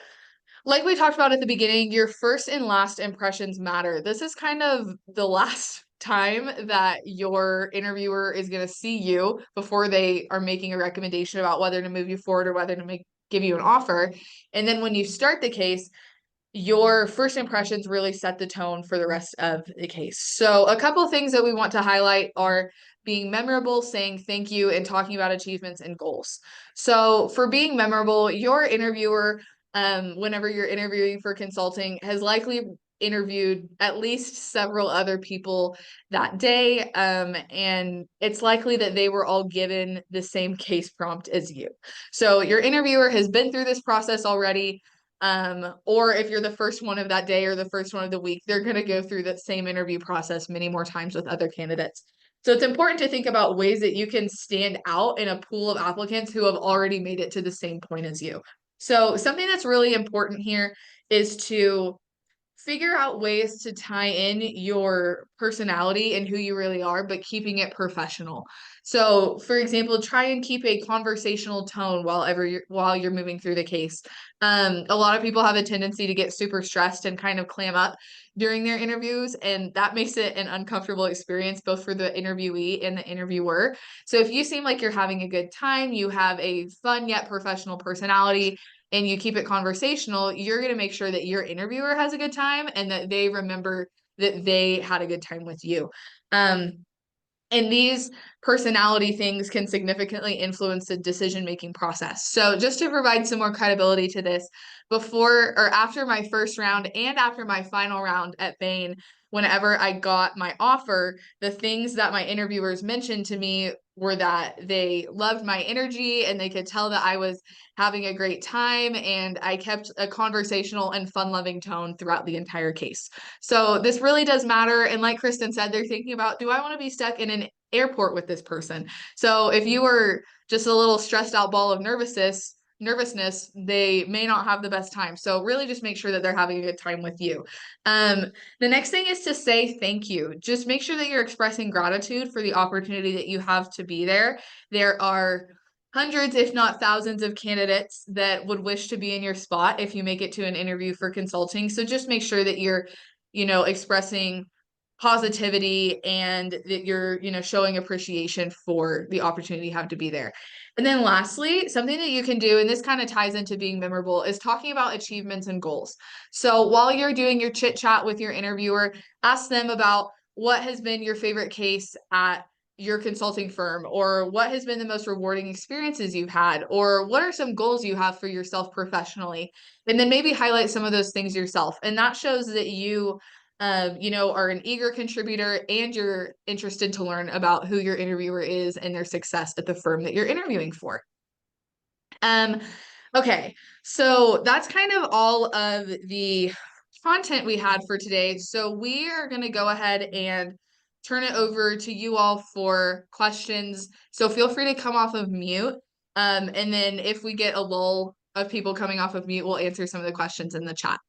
like we talked about at the beginning, your first and last impressions matter. This is kind of the last time that your interviewer is going to see you before they are making a recommendation about whether to move you forward or whether to give you an offer. And then when you start the case, your first impressions really set the tone for the rest of the case. So a couple of things that we want to highlight are being memorable, saying thank you, and talking about achievements and goals. So for being memorable, your interviewer, whenever you're interviewing for consulting, has likely interviewed at least several other people that day. And it's likely that they were all given the same case prompt as you. So your interviewer has been through this process already. Or if you're the first one of that day or the first one of the week, they're going to go through that same interview process many more times with other candidates. So it's important to think about ways that you can stand out in a pool of applicants who have already made it to the same point as you. So something that's really important here is to figure out ways to tie in your personality and who you really are, but keeping it professional. So, for example, try and keep a conversational tone while you're moving through the case. A lot of people have a tendency to get super stressed and kind of clam up during their interviews, and that makes it an uncomfortable experience both for the interviewee and the interviewer. So, if you seem like you're having a good time, you have a fun yet professional personality, and you keep it conversational, you're going to make sure that your interviewer has a good time and that they remember that they had a good time with you. And these personality things can significantly influence the decision-making process. So just to provide some more credibility to this, before or after my first round and after my final round at Bain, whenever I got my offer, the things that my interviewers mentioned to me were that they loved my energy and they could tell that I was having a great time, and I kept a conversational and fun-loving tone throughout the entire case. So this really does matter. And like Kristen said, they're thinking about, do I want to be stuck in an airport with this person? So if you were just a little stressed out ball of nervousness, they may not have the best time. So really just make sure that they're having a good time with you. The next thing is to say thank you. Just make sure that you're expressing gratitude for the opportunity that you have to be there. There are hundreds, if not thousands, of candidates that would wish to be in your spot if you make it to an interview for consulting. So just make sure that you're, expressing positivity and that you're, showing appreciation for the opportunity you have to be there. And then lastly, something that you can do, and this kind of ties into being memorable, is talking about achievements and goals. So while you're doing your chit chat with your interviewer, ask them about what has been your favorite case at your consulting firm, or what has been the most rewarding experiences you've had, or what are some goals you have for yourself professionally, and then maybe highlight some of those things yourself. And that shows that you are an eager contributor and you're interested to learn about who your interviewer is and their success at the firm that you're interviewing for. Okay, so that's kind of all of the content we had for today. So we are going to go ahead and turn it over to you all for questions. So feel free to come off of mute. And then if we get a lull of people coming off of mute, we'll answer some of the questions in the chat.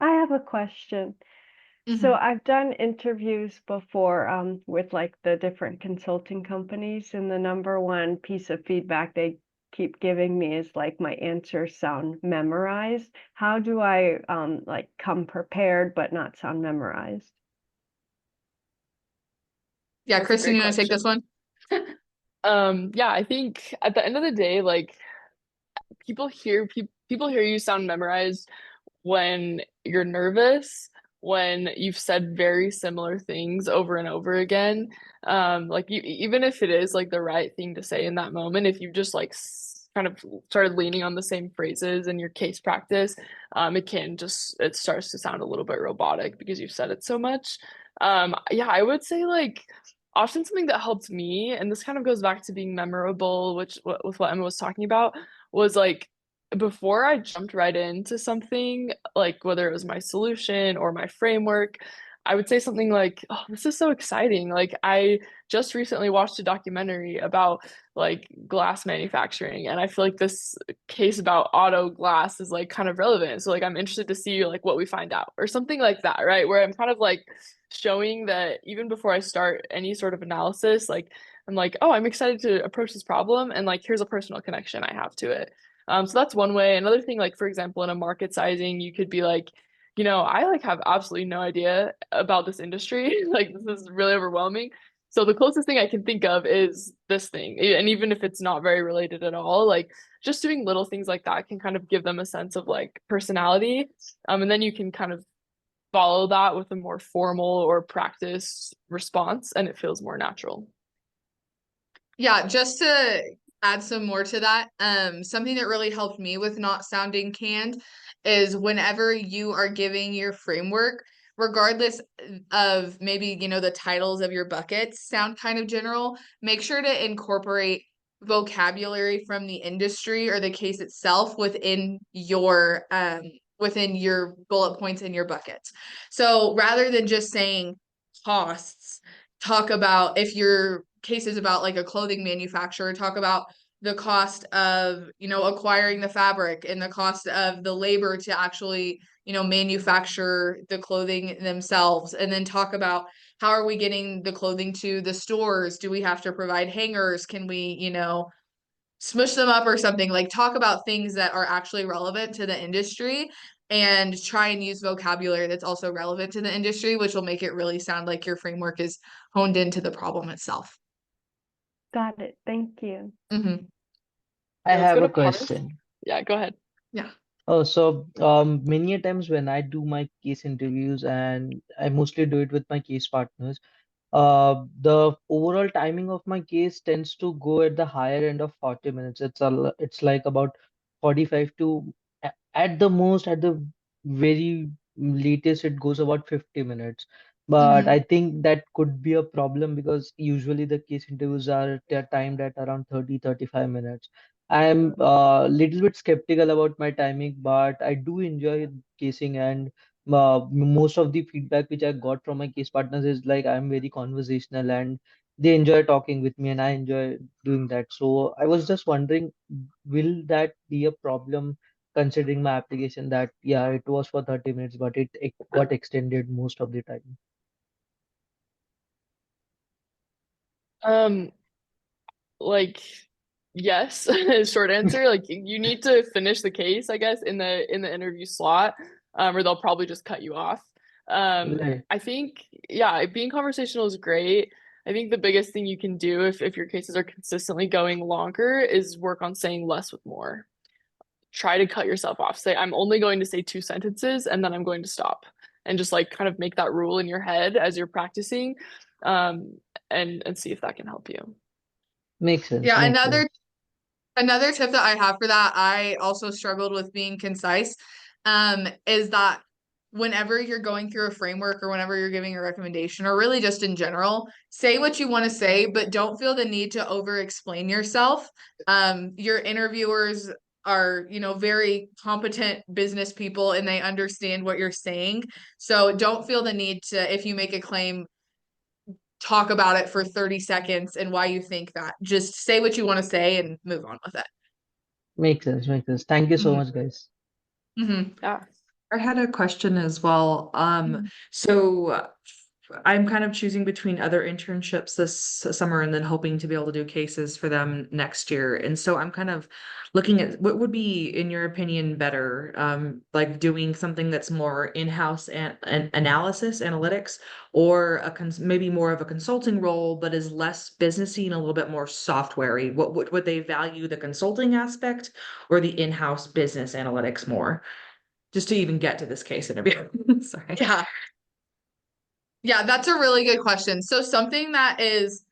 I have a question. So I've done interviews before with like the different consulting companies, and the number one piece of feedback they keep giving me is like my answers sound memorized. How do I like come prepared but not sound memorized? Yeah, That's a Kristen, great you want to take this question. one? Yeah, I think at the end of the day, like people hear you sound memorized when you're nervous, when you've said very similar things over and over again. Like even if it is like the right thing to say in that moment, if you just like kind of started leaning on the same phrases in your case practice, it starts to sound a little bit robotic because you've said it so much. Yeah, I would say like often something that helped me, and this kind of goes back to being memorable, with what Emma was talking about, was like before I jumped right into something, like whether it was my solution or my framework, I would say something like, "Oh, this is so exciting." Like I just recently watched a documentary about like glass manufacturing, and I feel like this case about auto glass is like kind of relevant. So like I'm interested to see like what we find out or something like that, right? Where I'm kind of like showing that even before I start any sort of analysis, like I'm like, "Oh, I'm excited to approach this problem and like here's a personal connection I have to it." So that's one way. Another thing, like for example, in a market sizing, you could be like, I like have absolutely no idea about this industry. Like this is really overwhelming. So the closest thing I can think of is this thing. And even if it's not very related at all, like just doing little things like that can kind of give them a sense of like personality. And then you can kind of follow that with a more formal or practiced response, and it feels more natural. Yeah, just to add some more to that, something that really helped me with not sounding canned is whenever you are giving your framework, regardless of maybe, the titles of your buckets sound kind of general, make sure to incorporate vocabulary from the industry or the case itself within your bullet points in your buckets. So rather than just saying costs, talk about, if your case is about like a clothing manufacturer, talk about the cost of, acquiring the fabric and the cost of the labor to actually, manufacture the clothing themselves. And then talk about how are we getting the clothing to the stores? Do we have to provide hangers? Can we, smush them up or something? Like talk about things that are actually relevant to the industry and try and use vocabulary that's also relevant to the industry, which will make it really sound like your framework is honed into the problem itself. Got it. Thank you. Mm-hmm. I Okay, let's go have to a Parth. question. Yeah, go ahead. Yeah. Oh, so many a times when I do my case interviews, and I mostly do it with my case partners, the overall timing of my case tends to go at the higher end of 40 minutes. It's like about 45 to at the most, at the very latest, it goes about 50 minutes. But Mm-hmm. I think that could be a problem because usually the case interviews are timed at around 30-35 minutes. I'm a little bit skeptical about my timing, but I do enjoy casing, and most of the feedback which I got from my case partners is like I'm very conversational and they enjoy talking with me and I enjoy doing that. So I was just wondering, will that be a problem considering my application that yeah, it was for 30 minutes, but it got extended most of the time? Um, like yes, short answer. Like you need to finish the case, I guess, in the interview slot, or they'll probably just cut you off. Right. I think yeah, being conversational is great. I think the biggest thing you can do if your cases are consistently going longer is work on saying less with more. Try to cut yourself off. Say, I'm only going to say two sentences and then I'm going to stop. And just like kind of make that rule in your head as you're practicing, um, and see if that can help you. Makes sense, Yeah, makes sense. another tip that I have for that, I also struggled with being concise, is that whenever you're going through a framework or whenever you're giving a recommendation or really just in general, say what you want to say, but don't feel the need to over explain yourself. Your interviewers are, very competent business people and they understand what you're saying. So don't feel the need to, if you make a claim, talk about it for 30 seconds and why you think that. Just say what you want to say and move on with it. Makes sense, makes sense. Thank you so Mhm. much, guys. Mhm. Yeah. I had a question as well. So I'm kind of choosing between other internships this summer and then hoping to be able to do cases for them next year. And so I'm kind of looking at what would be, in your opinion, better, like doing something that's more in-house and analysis, analytics, or maybe more of a consulting role, but is less businessy and a little bit more software-y. What would they value, the consulting aspect or the in-house business analytics more? Just to even get to this case interview. Sorry. Yeah. Yeah, that's a really good question. So something that is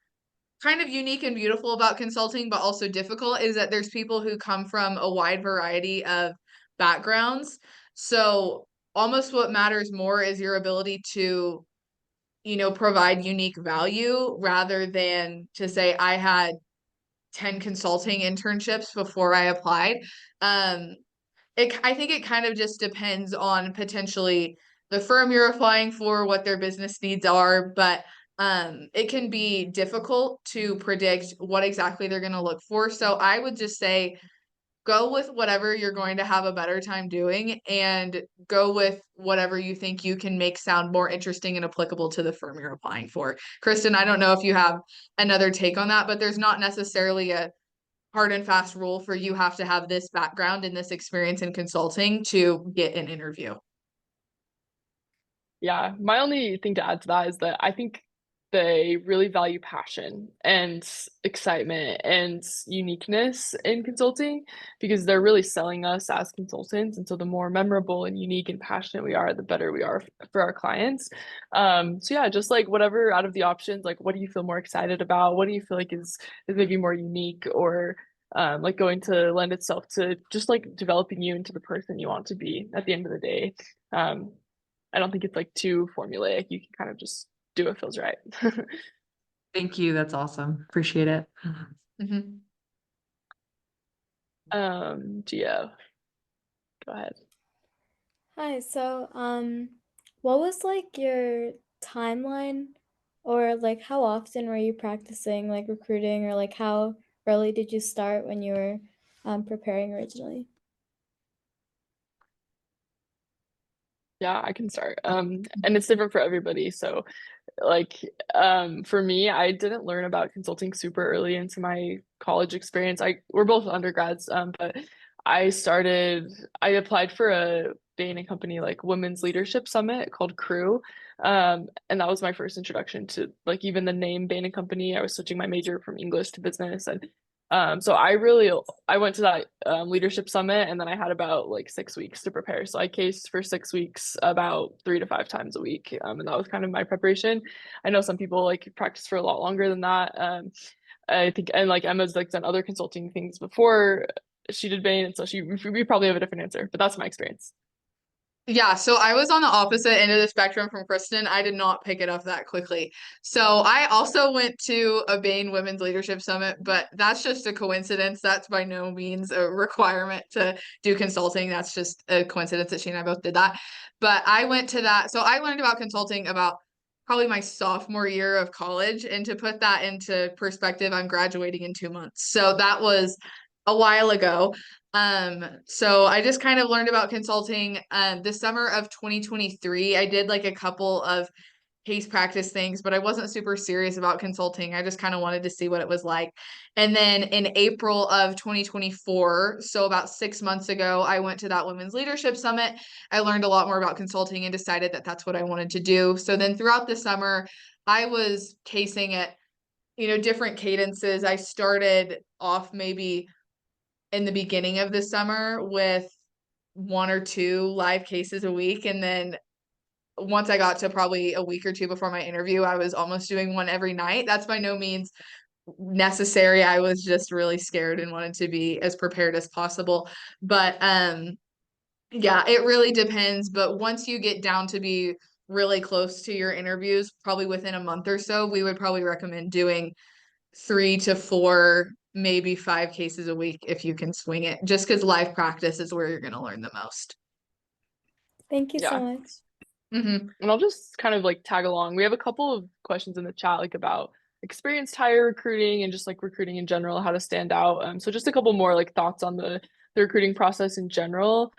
kind of unique and beautiful about consulting, but also difficult, is that there's people who come from a wide variety of backgrounds. So almost what matters more is your ability to, provide unique value rather than to say, I had 10 consulting internships before I applied. Um, I think it kind of just depends on potentially the firm you're applying for, what their business needs are, but it can be difficult to predict what exactly they're going to look for. So I would just say go with whatever you're going to have a better time doing, and go with whatever you think you can make sound more interesting and applicable to the firm you're applying for. Kristen, I don't know if you have another take on that, but there's not necessarily a hard and fast rule for you have to have this background and this experience in consulting to get an interview. Yeah, my only thing to add to that is that I think they really value passion and excitement and uniqueness in consulting, because they're really selling us as consultants. And so the more memorable and unique and passionate we are, the better we are for our clients. So yeah, just like whatever out of the options, like what do you feel more excited about? What do you feel like is maybe more unique, or like going to lend itself to just like developing you into the person you want to be at the end of the day. I don't think it's like too formulaic. You can kind of just do what feels right. Thank you. That's awesome. Appreciate it. Mm-hmm. Gio, go ahead. Hi, so what was like your timeline, or like how often were you practicing like recruiting, or like how early did you start when you were preparing originally? Yeah, I can start. And it's different for everybody. So like for me, I didn't learn about consulting super early into my college experience. We're both undergrads, but I applied for a Bain Company like women's leadership summit called Crew. And that was my first introduction to like even the name Bain Company. I was switching my major from English to business, and so I went to that leadership summit, and then I had about like 6 weeks to prepare. So I cased for 6 weeks about 3 to 5 times a week, and that was kind of my preparation. I know some people like practice for a lot longer than that. I think, and like Emma's like done other consulting things before she did Bain, and so we probably have a different answer, but that's my experience. Yeah, so I was on the opposite end of the spectrum from Kristen. I did not pick it up that quickly. So I also went to a Bain Women's Leadership Summit, but that's just a coincidence. That's by no means a requirement to do consulting. That's just a coincidence that she and I both did that. But I went to that. So I learned about consulting about probably my sophomore year of college. And to put that into perspective, I'm graduating in 2 months. So that was a while ago. So I just kind of learned about consulting the summer of 2023. I did like a couple of case practice things, but I wasn't super serious about consulting. I just kind of wanted to see what it was like. And then in April of 2024, so about 6 months ago, I went to that Women's Leadership Summit. I learned a lot more about consulting and decided that that's what I wanted to do. So then throughout the summer, I was casing at, different cadences. I started off maybe in the beginning of the summer with 1 or 2 live cases a week. And then once I got to probably a week or two before my interview, I was almost doing one every night. That's by no means necessary. I was just really scared and wanted to be as prepared as possible. But yeah, it really depends. But once you get down to be really close to your interviews, probably within a month or so, we would probably recommend doing 3 to 4, maybe 5 cases a week if you can swing it, just because live practice is where you're going to learn the most. Thank you so Yeah. much. Mm-hmm. And I'll just kind of like tag along. We have a couple of questions in the chat like about experienced hire recruiting and just like recruiting in general, how to stand out. So just a couple more like thoughts on the recruiting process in general.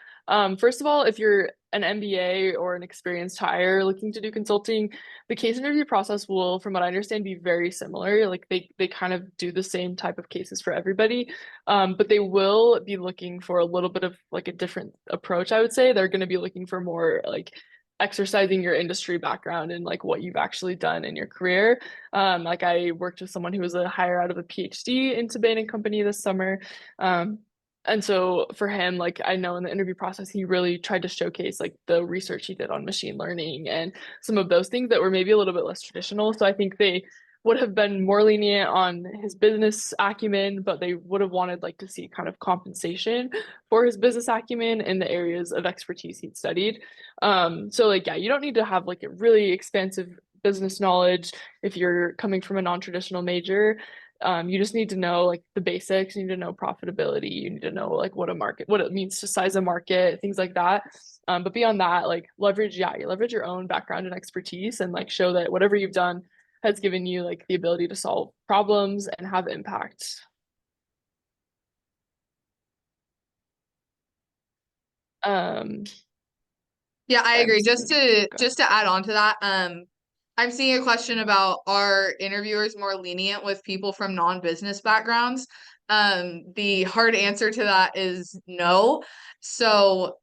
First of all, if you're an MBA or an experienced hire looking to do consulting, the case interview process will, from what I understand, be very similar. Like they kind of do the same type of cases for everybody, but they will be looking for a little bit of like a different approach. I would say they're going to be looking for more like exercising your industry background and like what you've actually done in your career. Like I worked with someone who was a hire out of a PhD into Bain Company this summer. And so for him, like I know in the interview process, he really tried to showcase like the research he did on machine learning and some of those things that were maybe a little bit less traditional. So I think they would have been more lenient on his business acumen, but they would have wanted like to see kind of compensation for his business acumen in the areas of expertise he'd studied. So like, yeah, you don't need to have like a really expansive business knowledge if you're coming from a non-traditional major. You just need to know like the basics. You need to know profitability. You need to know like what it means to size a market, things like that. But beyond that, like you leverage your own background and expertise and like show that whatever you've done has given you like the ability to solve problems and have impact. Yeah, I agree. Just to go ahead. add on to that, I'm seeing a question about, are interviewers more lenient with people from non-business backgrounds? The hard answer to that is no. So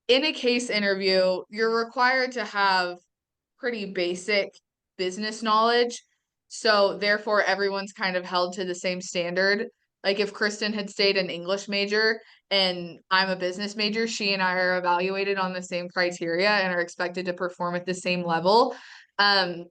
in a case interview, you're required to have pretty basic business knowledge. So therefore, everyone's kind of held to the same standard. Like if Kristen had stayed an English major and I'm a business major, she and I are evaluated on the same criteria and are expected to perform at the same level. Um,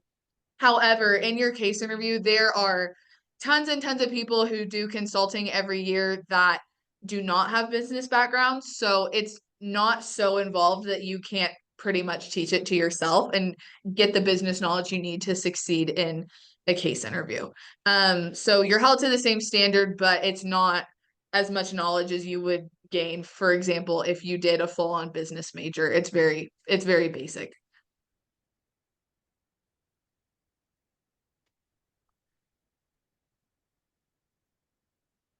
However, in your case interview, there are tons and tons of people who do consulting every year that do not have business backgrounds. So it's not so involved that you can't pretty much teach it to yourself and get the business knowledge you need to succeed in a case interview. So you're held to the same standard, but it's not as much knowledge as you would gain, for example, if you did a full-on business major. It's very basic.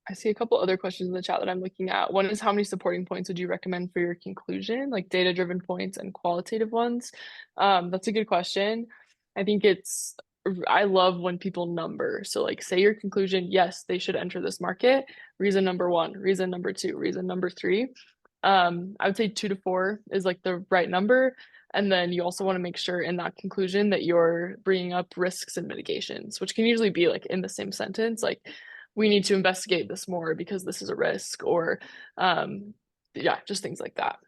I see a couple other questions in the chat that I'm looking at. One is, how many supporting points would you recommend for your conclusion, like data-driven points and qualitative ones? That's a good question. I think I love when people number. So like say your conclusion, yes, they should enter this market. Reason number one, reason number two, reason number three. I would say 2 to 4 is like the right number. And then you also want to make sure in that conclusion that you're bringing up risks and mitigations, which can usually be like in the same sentence, like we need to investigate this more because this is a risk, or yeah, just things like that.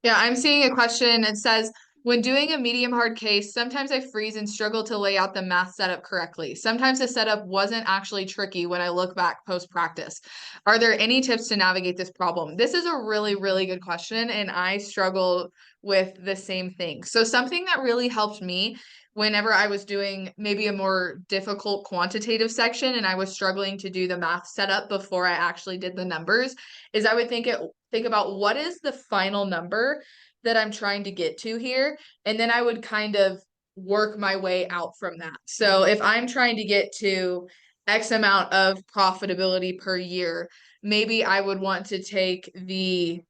Yeah, I'm seeing a question. It says, when doing a medium hard case, sometimes I freeze and struggle to lay out the math setup correctly. Sometimes the setup wasn't actually tricky when I look back post practice. Are there any tips to navigate this problem? This is a really, really good question, and I struggle with the same thing. So something that really helped me whenever I was doing maybe a more difficult quantitative section and I was struggling to do the math setup before I actually did the numbers is I would think about what is the final number that I'm trying to get to here. And then I would kind of work my way out from that. So if I'm trying to get to X amount of profitability per year, maybe I would want to take the,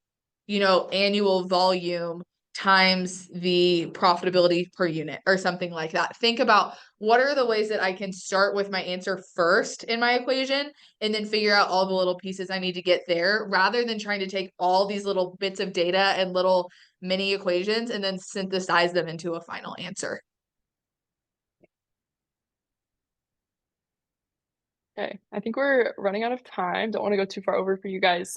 annual volume times the profitability per unit or something like that. Think about what are the ways that I can start with my answer first in my equation and then figure out all the little pieces I need to get there, rather than trying to take all these little bits of data and little mini equations and then synthesize them into a final answer. Okay, I think we're running out of time. Don't want to go too far over for you guys.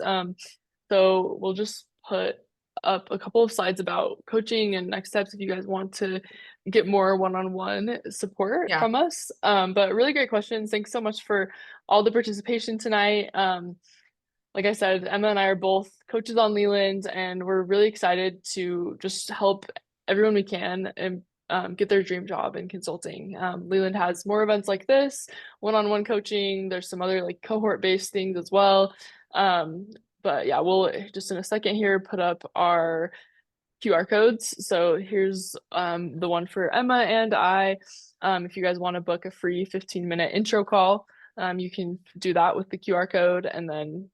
So we'll just put up a couple of slides about coaching and next steps if you guys want to get more one-on-one support from us. But really great questions. Thanks so much for all the participation tonight. Like I said, Emma and I are both coaches on Leland, and we're really excited to just help everyone we can and get their dream job in consulting. Leland has more events like this, one-on-one coaching. There's some other like cohort-based things as well. But yeah, we'll just in a second here put up our QR codes. So here's the one for Emma and I. If you guys want to book a free 15-minute intro call, You can do that with the QR code, and then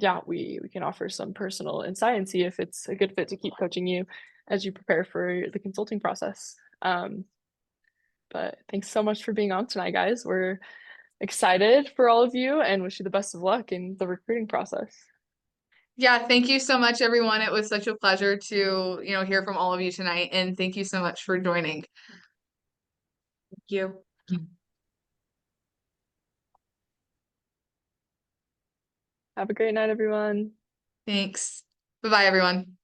yeah, we can offer some personal insight and see if it's a good fit to keep coaching you as you prepare for the consulting process. But thanks so much for being on tonight, guys. We're excited for all of you and wish you the best of luck in the recruiting process. Yeah, thank you so much, everyone. It was such a pleasure to, hear from all of you tonight, and thank you so much for joining. Thank you. Have a great night, everyone. Thanks. Bye-bye, everyone.